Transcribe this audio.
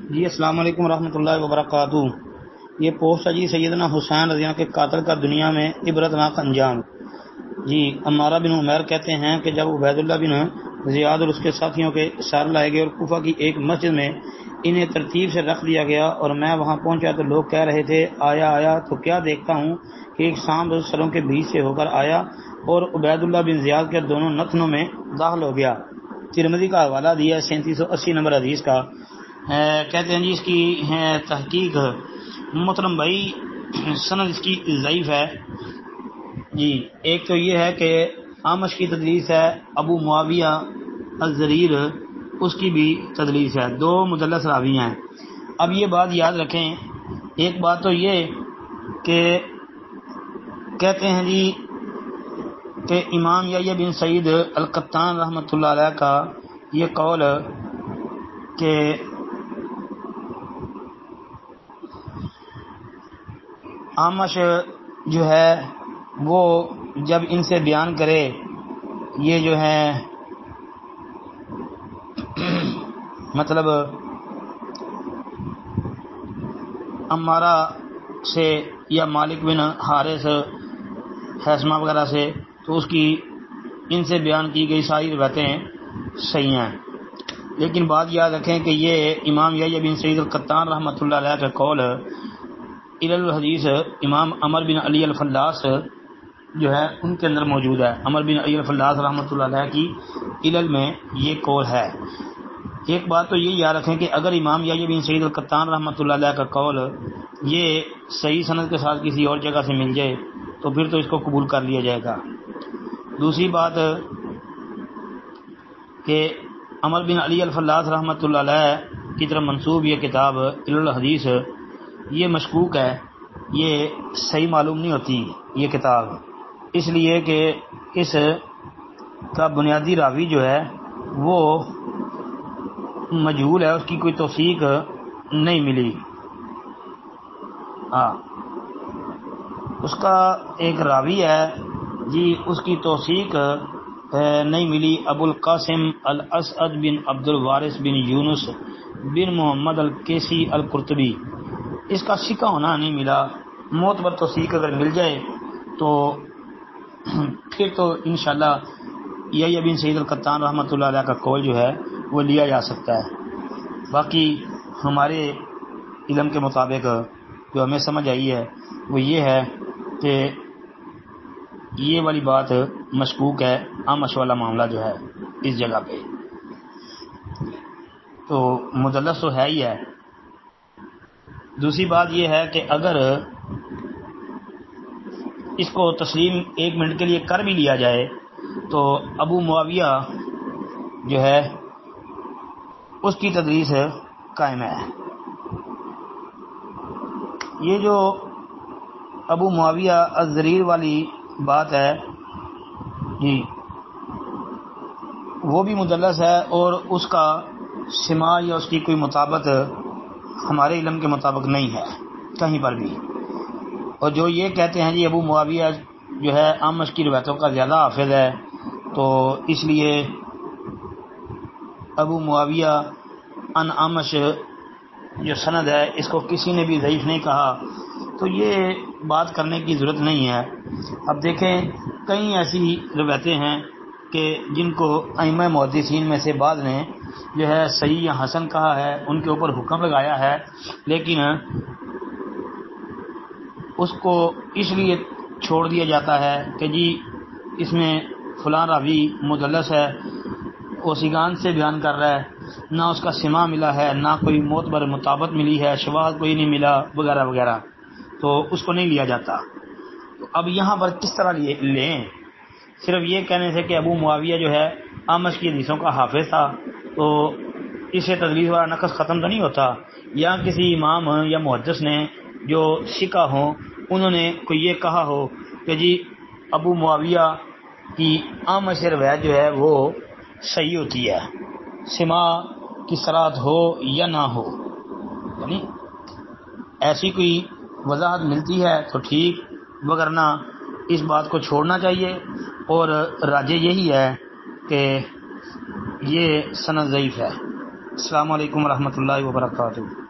جی السلام علیکم ورحمۃ اللہ وبرکاتہ۔ یہ پوسٹ ہے جی سیدنا حسین رضی اللہ کے قاتل کا دنیا میں عبرتناک انجام۔ جی عمارہ بن عمیر کہتے ہیں کہ جب عبید اللہ بن زیاد اور اس کے ساتھیوں کے سار لائے گئے اور کوفہ کی ایک مسجد میں انہیں ترتیب سے رکھ دیا گیا اور میں وہاں پہنچا تو لوگ کہہ رہے تھے آیا تو کیا دیکھتا ہوں کہ ایک سانپ سروں کے بیچ سے ہو کر آیا اور عبید اللہ بن زیاد کے دونوں نتنوں میں داخل ہو گیا۔ ترمذی کا حوالہ دیا 3780 نمبر حدیث کا۔ کہتے ہیں جی اس کی تحقیق محترم بھائی سند اس کی ضعیف ہے جی۔ ایک تو یہ ہے کہ اعمش کی تدلیس ہے، ابو معاویہ الزریر اس کی بھی تدلیس ہے، دو مدلس راوی ہیں۔ اب یہ بات یاد رکھیں، ایک بات تو یہ کہ کہتے ہیں جی کہ امام یحییٰ بن سعید القطان رحمۃ اللہ علیہ کا یہ قول کہ اعمش جو ہے وہ جب ان سے بیان کرے یہ جو ہے مطلب عمارہ سے یا مالک بن حارث حیثمہ وغیرہ سے، تو اس کی ان سے بیان کی گئی ساری روایتیں صحیح ہیں۔ لیکن بات یاد رکھیں کہ یہ امام یحییٰ بن سعید القطان رحمۃ اللہ علیہ کا قول علل الحدیث امام عمر بن علی الفلاس جو ہے ان کے اندر موجود ہے۔ عمر بن علی الفلاس رحمۃ اللہ علیہ کی علل میں یہ قول ہے۔ ایک بات تو یہ یاد رکھیں کہ اگر امام یحییٰ بن سعید القطان رحمۃ اللہ علیہ کا قول یہ صحیح سند کے ساتھ کسی اور جگہ سے مل جائے تو پھر تو اس کو قبول کر لیا جائے گا۔ دوسری بات کہ عمر بن علی الفلاس رحمۃ اللہ علیہ کی طرف منسوب یہ کتاب علل الحدیث یہ مشکوک ہے، یہ صحیح معلوم نہیں ہوتی یہ کتاب، اس لیے کہ اس کا بنیادی راوی جو ہے وہ مجہول ہے، اس کی کوئی توثیق نہیں ملی۔ اس کا ایک راوی ہے جی، اس کی توثیق نہیں ملی، ابو القاسم الاسعد بن عبد الوارث بن یونس بن محمد الکیسی القرطبی، اس کا ثقہ ہونا نہیں ملا۔ معتبر توثیق اگر مل جائے تو پھر تو انشاءاللہ یحییٰ بن سعید القطان رحمۃ اللہ علیہ کا قول جو ہے وہ لیا جا سکتا ہے۔ باقی ہمارے علم کے مطابق جو ہمیں سمجھ آئی ہے وہ یہ ہے کہ یہ والی بات مشکوک ہے، اعمش والا معاملہ جو ہے اس جگہ پہ تو مدلس تو ہے ہی ہے۔ دوسری بات یہ ہے کہ اگر اس کو تسلیم ایک منٹ کے لیے کر بھی لیا جائے تو ابو معاویہ جو ہے اس کی تدلیس قائم ہے۔ یہ جو ابو معاویہ الزریر والی بات ہے جی وہ بھی مدلس ہے، اور اس کا سماع یا اس کی کوئی مطابقت ہمارے علم کے مطابق نہیں ہے کہیں پر بھی۔ اور جو یہ کہتے ہیں جی ابو معاویہ جو ہے اعمش کی روایتوں کا زیادہ حافظ ہے، تو اس لیے ابو معاویہ ان اعمش جو سند ہے اس کو کسی نے بھی ضعیف نہیں کہا، تو یہ بات کرنے کی ضرورت نہیں ہے۔ اب دیکھیں کئی ایسی روایتیں ہیں کہ جن کو ائمہ محدثین میں سے بعض نے جو ہے صحیح یا حسن کہا ہے، ان کے اوپر حکم لگایا ہے، لیکن اس کو اس لیے چھوڑ دیا جاتا ہے کہ جی اس میں فلاں راوی مدلس ہے، وہ سگان سے بیان کر رہا ہے، نہ اس کا سماع ملا ہے، نہ کوئی معتبر مطابقت ملی ہے، شواذ کوئی نہیں ملا وغیرہ وغیرہ، تو اس کو نہیں لیا جاتا۔ اب یہاں پر کس طرح لیں؟ صرف یہ کہنے سے کہ ابو معاویہ جو ہے اعمش کی حدیثوں کا حافظ تھا تو اس سے تدلیس والا نقص ختم تو نہیں ہوتا، یا کسی امام یا محدث نے جو ثقہ ہوں انہوں نے کوئی یہ کہا ہو کہ جی ابو معاویہ کی اعمش سے روایت جو ہے وہ صحیح ہوتی ہے، سماع کی صراحت ہو یا نہ ہو، یعنی ایسی کوئی وضاحت ملتی ہے تو ٹھیک، وگرنہ اس بات کو چھوڑنا چاہیے، اور راجح یہی ہے کہ یہ سند ضعیف ہے۔ السلام علیکم ورحمۃ اللہ وبرکاتہ.